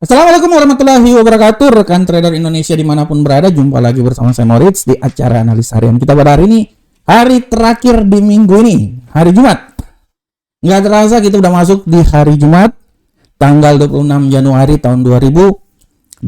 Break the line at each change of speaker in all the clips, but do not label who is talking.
Assalamualaikum warahmatullahi wabarakatuh, rekan trader Indonesia dimanapun berada. Jumpa lagi bersama saya Moritz di acara analisa harian kita pada hari ini, hari terakhir di minggu ini, hari Jumat. Nggak terasa kita udah masuk di hari Jumat, tanggal 26 Januari tahun 2024.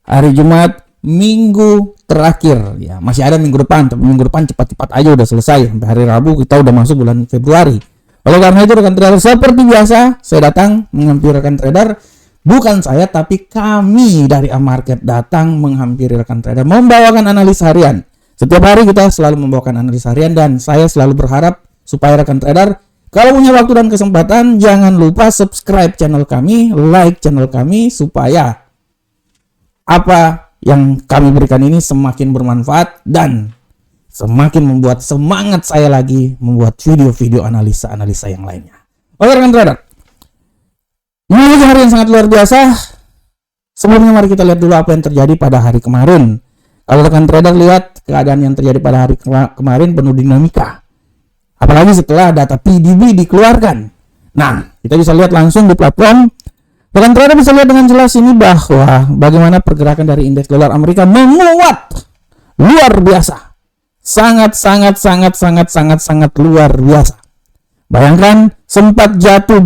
Hari Jumat, minggu terakhir. Ya, masih ada minggu depan, tapi minggu depan cepat-cepat aja udah selesai. Sampai hari Rabu kita udah masuk bulan Februari. Oleh karena itu rekan trader, seperti biasa saya datang menghampiri rekan trader. Bukan saya, tapi kami dari Amarket datang menghampiri rekan trader, membawakan analisa harian. Setiap hari kita selalu membawakan analisa harian, dan saya selalu berharap supaya rekan trader, kalau punya waktu dan kesempatan, jangan lupa subscribe channel kami, like channel kami, supaya apa yang kami berikan ini semakin bermanfaat dan semakin membuat semangat saya lagi membuat video-video analisa-analisa yang lainnya. Oke rekan trader, ini hari yang sangat luar biasa. Sebelumnya mari kita lihat dulu apa yang terjadi pada hari kemarin. Kalau rekan trader lihat keadaan yang terjadi pada hari kemarin penuh dinamika. Apalagi setelah data PDB dikeluarkan. Nah, kita bisa lihat langsung di platform. Rekan trader bisa lihat dengan jelas ini bahwa bagaimana pergerakan dari indeks dolar Amerika menguat luar biasa. Sangat luar biasa. Bayangkan sempat jatuh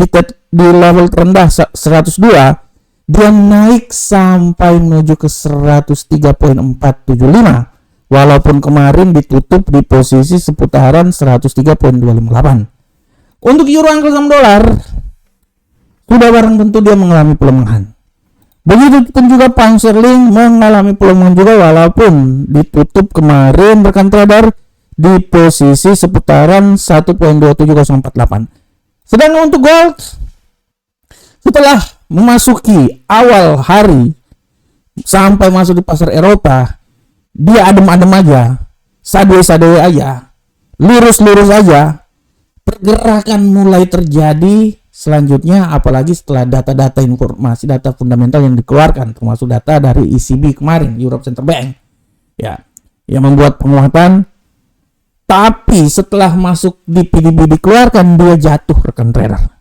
di level terendah 102, dia naik sampai menuju ke 103.475, walaupun kemarin ditutup di posisi seputaran 103.258. Untuk euro angka saham dolar, sudah barang tentu dia mengalami pelemahan. Begitu pun juga pound sterling mengalami pelemahan juga, walaupun ditutup kemarin rekan trader di posisi seputaran 1.27048. Sedangkan untuk gold, setelah memasuki awal hari sampai masuk di pasar Eropa, dia adem-adem aja, sadwe-sadwe aja, lurus-lurus aja. Pergerakan mulai terjadi selanjutnya, apalagi setelah data-data informasi, data fundamental yang dikeluarkan, termasuk data dari ECB kemarin, Europe Central Bank, ya, yang membuat penguatan. Tapi setelah masuk di PDB dikeluarkan, dia jatuh rekan trader.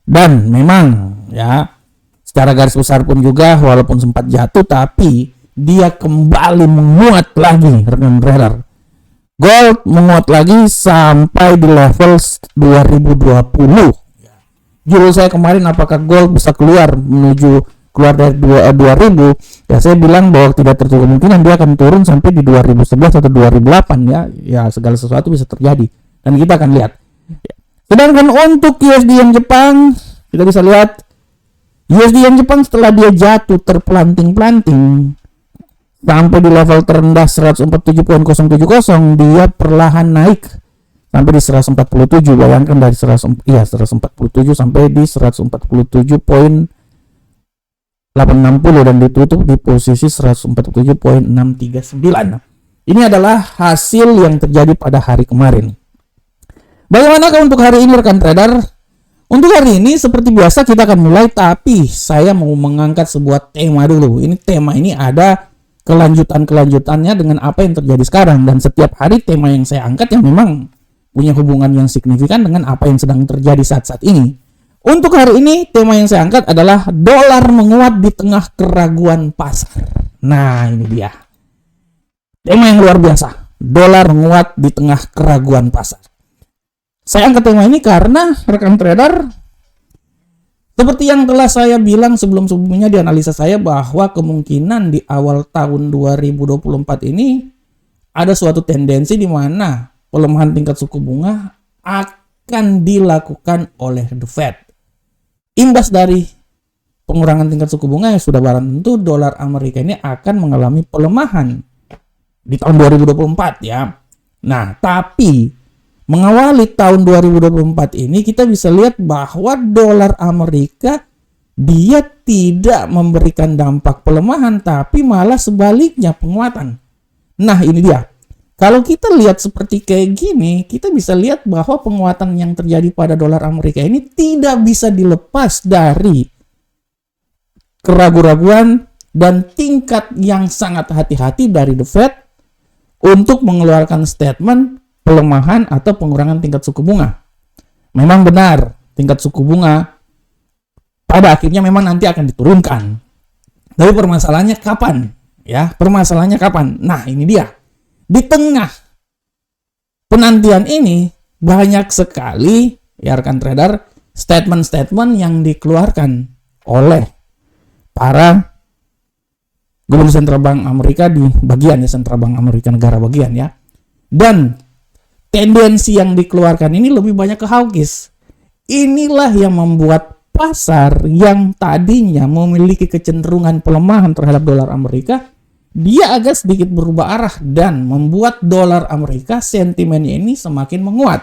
Dan memang ya, secara garis besar pun juga walaupun sempat jatuh, tapi dia kembali menguat lagi rekan trader. Gold menguat lagi sampai di level 2020. Judul saya kemarin, apakah gold bisa keluar dari 2000, ya saya bilang bahwa tidak tertutup kemungkinan dia akan turun sampai di 2011 atau 2008 ya segala sesuatu bisa terjadi dan kita akan lihat. Sedangkan untuk USD yang Jepang, kita bisa lihat USD yang Jepang setelah dia jatuh terpelanting-planting sampai di level terendah 147.070, dia perlahan naik sampai di 147. Bayangkan dari 147 sampai di 147.860 dan ditutup di posisi 147.639. Ini adalah hasil yang terjadi pada hari kemarin. Bagaimanakah untuk hari ini rekan trader? Untuk hari ini seperti biasa kita akan mulai, tapi saya mau mengangkat sebuah tema dulu. Ini tema ini ada kelanjutannya dengan apa yang terjadi sekarang, dan setiap hari tema yang saya angkat yang memang punya hubungan yang signifikan dengan apa yang sedang terjadi saat-saat ini. Untuk hari ini, tema yang saya angkat adalah dolar menguat di tengah keraguan pasar. Nah, ini dia. Tema yang luar biasa. Dolar menguat di tengah keraguan pasar. Saya angkat tema ini karena rekan trader, seperti yang telah saya bilang sebelum-sebelumnya di analisa saya, bahwa kemungkinan di awal tahun 2024 ini ada suatu tendensi di mana pelemahan tingkat suku bunga akan dilakukan oleh The Fed. Imbas dari pengurangan tingkat suku bunga yang sudah barang tentu dolar Amerika ini akan mengalami pelemahan di tahun 2024 ya. Nah, tapi mengawali tahun 2024 ini kita bisa lihat bahwa dolar Amerika dia tidak memberikan dampak pelemahan, tapi malah sebaliknya penguatan. Nah, ini dia. Kalau kita lihat seperti kayak gini, kita bisa lihat bahwa penguatan yang terjadi pada dolar Amerika ini tidak bisa dilepas dari keraguan-raguan dan tingkat yang sangat hati-hati dari The Fed untuk mengeluarkan statement pelemahan atau pengurangan tingkat suku bunga. Memang benar, tingkat suku bunga pada akhirnya memang nanti akan diturunkan. Tapi permasalahannya kapan? Ya, permasalahannya kapan? Nah, ini dia. Di tengah penantian ini banyak sekali ya rekan trader statement-statement yang dikeluarkan oleh para gubernur sentral bank Amerika di bagian ya sentral bank Amerika negara bagian ya. Dan tendensi yang dikeluarkan ini lebih banyak ke hawkish. Inilah yang membuat pasar yang tadinya memiliki kecenderungan pelemahan terhadap dolar Amerika, dia agak sedikit berubah arah dan membuat dolar Amerika sentimennya ini semakin menguat.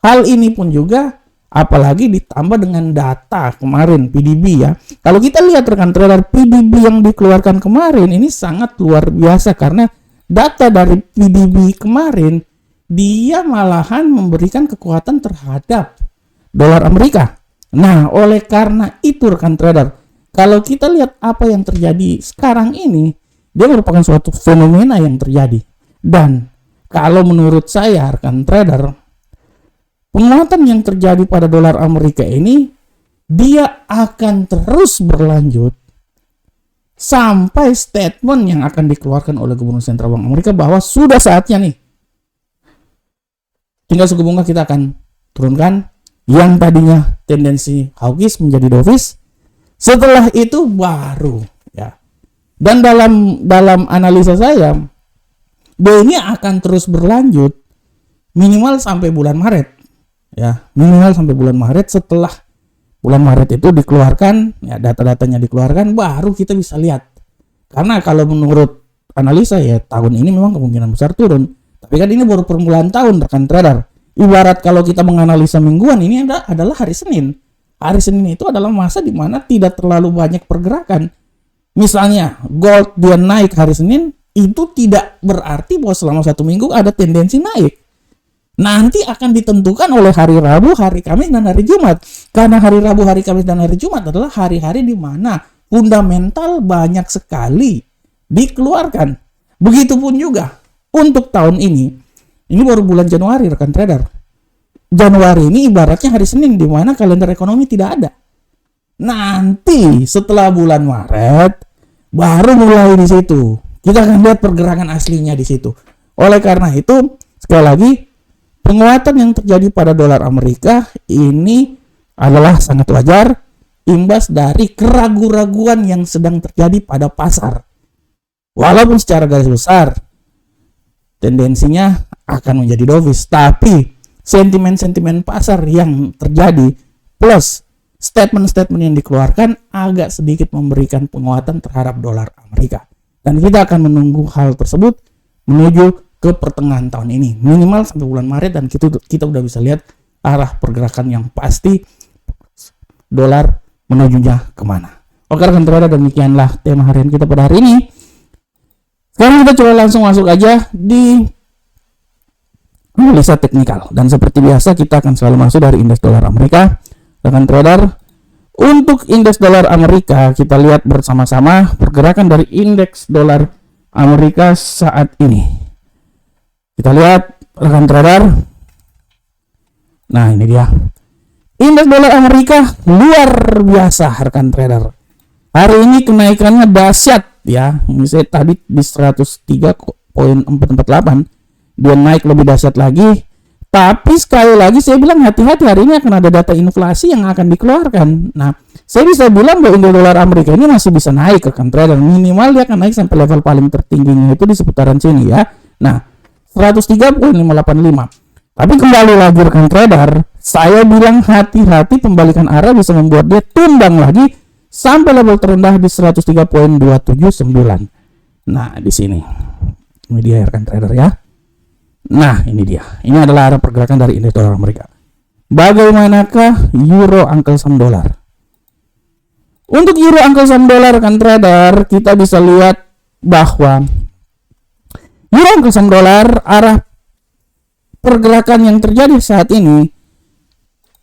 Hal ini pun juga apalagi ditambah dengan data kemarin PDB ya. Kalau kita lihat rekan trader, PDB yang dikeluarkan kemarin ini sangat luar biasa karena data dari PDB kemarin dia malahan memberikan kekuatan terhadap dolar Amerika. Nah, oleh karena itu rekan trader, kalau kita lihat apa yang terjadi sekarang ini, dia merupakan suatu fenomena yang terjadi. Dan kalau menurut saya rekan trader, penguatan yang terjadi pada dolar Amerika ini dia akan terus berlanjut sampai statement yang akan dikeluarkan oleh Gubernur Sentral Bank Amerika bahwa sudah saatnya nih tinggal suku bunga kita akan turunkan yang tadinya tendensi hawkish menjadi dovish. Setelah itu baru ya. Dan dalam analisa saya ini akan terus berlanjut minimal sampai bulan Maret. Ya, minimal sampai bulan Maret. Setelah bulan Maret itu dikeluarkan, ya data-datanya dikeluarkan, baru kita bisa lihat. Karena kalau menurut analisa ya tahun ini memang kemungkinan besar turun. Tapi kan ini baru permulaan tahun rekan trader. Ibarat kalau kita menganalisa mingguan, ini adalah hari Senin. Hari Senin itu adalah masa di mana tidak terlalu banyak pergerakan. Misalnya gold dia naik hari Senin, itu tidak berarti bahwa selama satu minggu ada tendensi naik. Nanti akan ditentukan oleh hari Rabu, hari Kamis, dan hari Jumat. Karena hari Rabu, hari Kamis, dan hari Jumat adalah hari-hari di mana fundamental banyak sekali dikeluarkan. Begitupun juga untuk tahun ini baru bulan Januari rekan trader. Januari ini ibaratnya hari Senin di mana kalender ekonomi tidak ada. Nanti setelah bulan Maret baru mulai di situ. Kita akan lihat pergerakan aslinya di situ. Oleh karena itu, sekali lagi penguatan yang terjadi pada dolar Amerika ini adalah sangat wajar imbas dari keraguan-raguan yang sedang terjadi pada pasar. Walaupun secara garis besar tendensinya akan menjadi dovish, tapi sentimen-sentimen pasar yang terjadi plus statement-statement yang dikeluarkan agak sedikit memberikan penguatan terhadap dolar Amerika. Dan kita akan menunggu hal tersebut menuju ke pertengahan tahun ini, minimal sampai bulan Maret, dan kita udah bisa lihat arah pergerakan yang pasti dolar menujunya kemana. Oke rekan trader, demikianlah tema harian kita pada hari ini. Sekarang kita coba langsung masuk aja di analisa teknikal, dan seperti biasa kita akan selalu masuk dari indeks dolar Amerika rekan trader. Untuk indeks dolar Amerika kita lihat bersama-sama pergerakan dari indeks dolar Amerika saat ini. Kita lihat rekan trader. Nah, ini dia. Indeks dolar Amerika luar biasa rekan trader. Hari ini kenaikannya dahsyat ya. Misalnya tadi di 103,448 dia naik lebih dahsyat lagi. Tapi sekali lagi saya bilang hati-hati, hari ini akan ada data inflasi yang akan dikeluarkan. Nah, saya bisa bilang bahwa indeks dolar Amerika ini masih bisa naik rekan trader. Minimal dia akan naik sampai level paling tertingginya itu di seputaran sini ya. Nah, 103,585. Tapi kembali lagi rekan trader, saya bilang hati-hati, pembalikan arah bisa membuat dia tumbang lagi sampai level terendah di 103,279. Nah, di sini. Ini dia rekan trader ya. Nah, ini dia. Ini adalah arah pergerakan dari indeks dolar Amerika. Bagaimanakah euro angkel saham dolar? Untuk euro angkel saham dolar rekan trader, kita bisa lihat bahwa euro angkel saham dolar arah pergerakan yang terjadi saat ini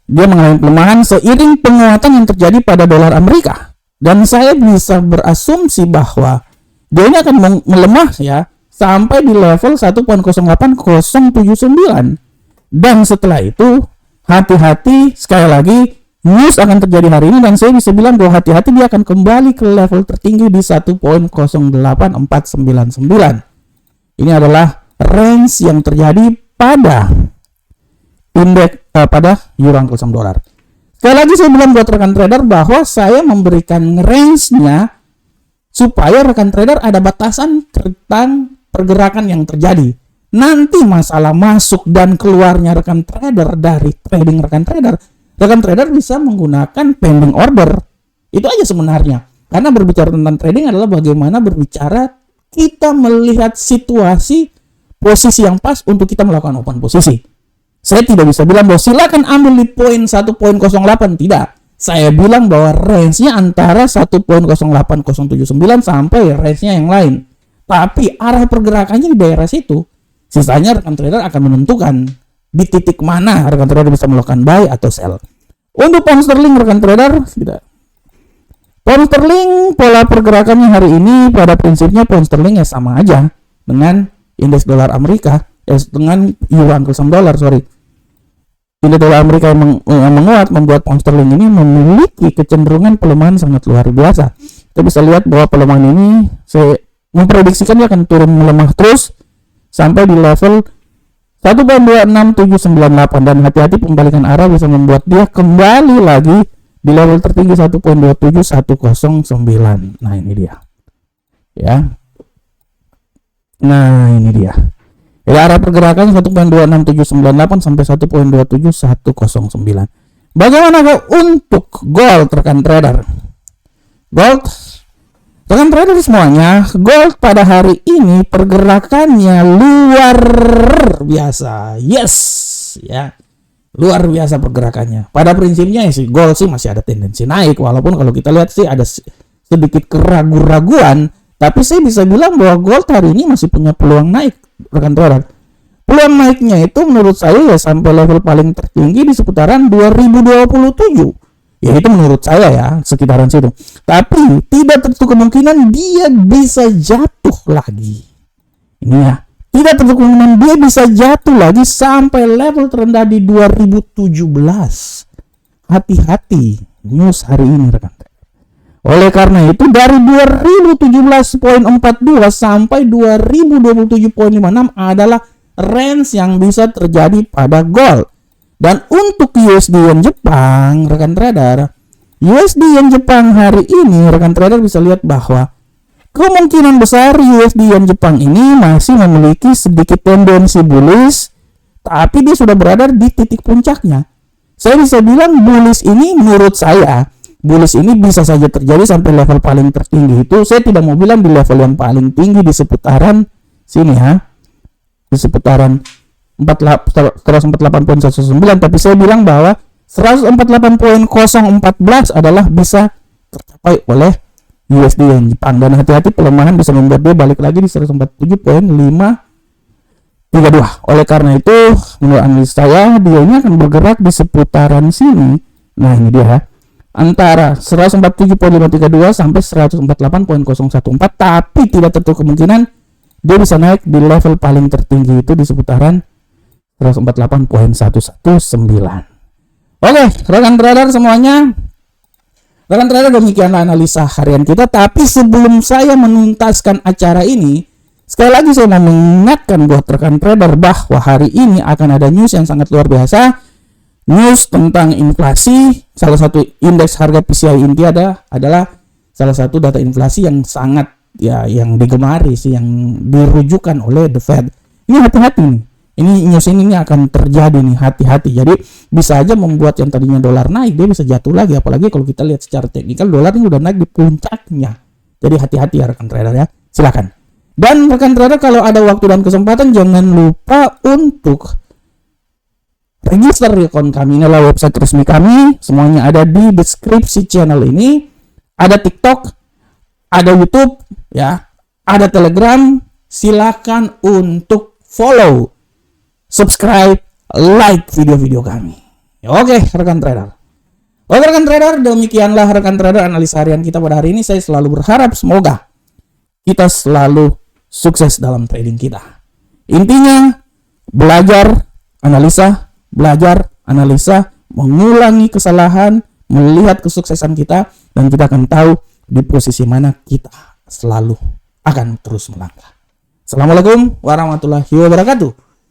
dia mengalami pelemahan seiring penguatan yang terjadi pada dolar Amerika. Dan saya bisa berasumsi bahwa dia ini akan melemah ya sampai di level 1.08079. Dan setelah itu hati-hati, sekali lagi news akan terjadi hari ini, dan saya bisa bilang bahwa hati-hati dia akan kembali ke level tertinggi di 1.08499. Ini adalah range yang terjadi pada indeks pada euro angkel saham dolar. Sekali lagi saya bilang buat rekan trader bahwa saya memberikan range-nya supaya rekan trader ada batasan tentang pergerakan yang terjadi. Nanti masalah masuk dan keluarnya rekan trader dari trading rekan trader bisa menggunakan pending order. Itu aja sebenarnya. Karena berbicara tentang trading adalah bagaimana berbicara kita melihat situasi posisi yang pas untuk kita melakukan open posisi. Saya tidak bisa bilang bahwa silakan ambil di poin 1.08, tidak. Saya bilang bahwa range-nya antara 1.08079 sampai range-nya yang lain. Tapi arah pergerakannya di daerah situ. Sisanya rekan trader akan menentukan di titik mana rekan trader bisa melakukan buy atau sell. Untuk pound sterling rekan trader, tidak. Pound sterling pola pergerakannya hari ini pada prinsipnya pound sterling ya sama aja dengan indeks dolar Amerika, dengan euro angkel saham dolar, Indeks dolar Amerika yang menguat membuat pound sterling ini memiliki kecenderungan pelemahan sangat luar biasa. Kita bisa lihat bahwa pelemahan ini saya memprediksikan dia akan turun melemah terus sampai di level 1.26798, dan hati-hati pembalikan arah bisa membuat dia kembali lagi di level tertinggi 1.27109. Nah, ini dia. Ya. Nah, ini dia. Jadi arah pergerakan 1.26798 sampai 1.27109. Bagaimana untuk gold rekan trader? Gold rekan trader semuanya, gold pada hari ini pergerakannya luar biasa. Yes, ya. Luar biasa pergerakannya. Pada prinsipnya ya sih gold sih masih ada tendensi naik, walaupun kalau kita lihat sih ada sedikit keraguan-raguan, tapi saya bisa bilang bahwa gold hari ini masih punya peluang naik rekan trader. Peluang naiknya itu menurut saya ya sampai level paling tertinggi di seputaran 2027. Ya itu menurut saya ya sekitaran situ. Tapi tidak tertutup kemungkinan dia bisa jatuh lagi. Ini ya. Tidak tertutup kemungkinan dia bisa jatuh lagi sampai level terendah di 2017. Hati-hati news hari ini rekan trader. Oleh karena itu dari 2017.42 sampai 2027.56 adalah range yang bisa terjadi pada gold. Dan untuk USD yen Jepang, rekan trader, USD yen Jepang hari ini rekan trader bisa lihat bahwa kemungkinan besar USD yen Jepang ini masih memiliki sedikit tendensi bullish, tapi dia sudah berada di titik puncaknya. Saya bisa bilang bullish ini menurut saya bullish ini bisa saja terjadi sampai level paling tertinggi itu. Saya tidak mau bilang di level yang paling tinggi di seputaran sini ya, di seputaran 148.119, tapi saya bilang bahwa 148.014 adalah bisa tercapai oleh USD yen Jepang, dan hati-hati pelemahan bisa membuat dia balik lagi di 147.532. Oleh karena itu menurut analis saya dia ini akan bergerak di seputaran sini. Nah ini dia antara 147.532 sampai 148.014, tapi tidak tertutup kemungkinan dia bisa naik di level paling tertinggi itu di seputaran 148.119. Oke, rekan trader semuanya, rekan trader demikianlah analisa harian kita. Tapi sebelum saya menuntaskan acara ini, sekali lagi saya mau mengingatkan buat rekan trader bahwa hari ini akan ada news yang sangat luar biasa. News tentang inflasi, salah satu indeks harga PCI inti adalah salah satu data inflasi yang sangat ya yang digemari sih, yang dirujukan oleh The Fed. Ini hati-hati nih. Ini news ini akan terjadi nih, hati-hati. Jadi bisa aja membuat yang tadinya dolar naik dia bisa jatuh lagi, apalagi kalau kita lihat secara teknikal dolar ini udah naik di puncaknya. Jadi hati-hati ya rekan trader ya. Silakan. Dan rekan trader kalau ada waktu dan kesempatan jangan lupa untuk register di akun kami. Ini adalah website resmi kami, semuanya ada di deskripsi channel ini. Ada TikTok, ada YouTube, ya, ada Telegram. Silakan untuk follow, subscribe, like video-video kami. Oke, rekan trader. Oke, rekan trader, demikianlah rekan trader analisa harian kita pada hari ini. Saya selalu berharap semoga kita selalu sukses dalam trading kita. Intinya belajar analisa, mengulangi kesalahan, melihat kesuksesan kita, dan kita akan tahu di posisi mana kita selalu akan terus melangkah. Assalamualaikum warahmatullahi wabarakatuh.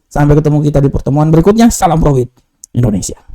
Sampai ketemu kita di pertemuan berikutnya. Salam Profit Indonesia.